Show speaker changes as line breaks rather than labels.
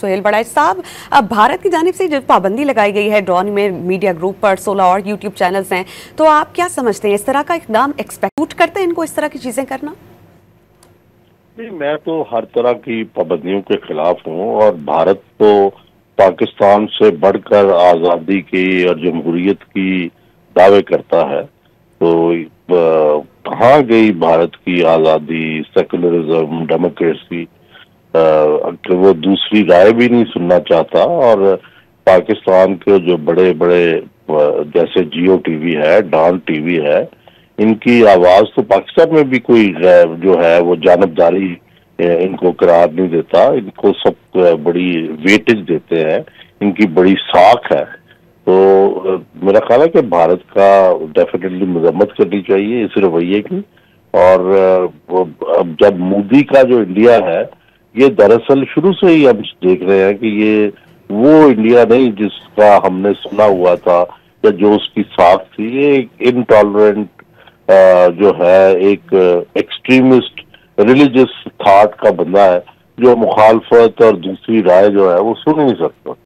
सुहेल बड़ाई साहब, अब भारत की जानिब से जो पाबंदी लगाई गई है ड्रोन में मीडिया ग्रुप पर 16 और यूट्यूब चैनल्स हैं, तो आप क्या समझते हैं, इस तरह का इकदाम एक्सपेक्ट करते हैं इनको इस तरह की चीजें करना?
नहीं, मैं तो हर तरह की पाबंदियों के खिलाफ हूँ और भारत तो पाकिस्तान से बढ़कर आज़ादी की और जमहूरियत की दावे करता है। तो कहाँ गई भारत की आज़ादी, सेकुलरिज्म, डेमोक्रेसी? कि वो दूसरी राय भी नहीं सुनना चाहता। और पाकिस्तान के जो बड़े बड़े जैसे जियो टीवी है, डॉन टीवी है, इनकी आवाज तो पाकिस्तान में भी कोई जो है वो जानबदारी इनको करार नहीं देता। इनको सब बड़ी वेटेज देते हैं, इनकी बड़ी साख है। तो मेरा ख्याल है कि भारत का डेफिनेटली मजम्मत करनी चाहिए इस रवैये की। और अब जब मोदी का जो इंडिया है, ये दरअसल शुरू से ही हम देख रहे हैं कि ये वो इंडिया नहीं जिसका हमने सुना हुआ था या जो उसकी साख थी। ये एक इनटॉलरेंट जो है, एक एक्सट्रीमिस्ट रिलीजियस थॉट का बंदा है जो मुखालफत और दूसरी राय जो है वो सुन नहीं सकता।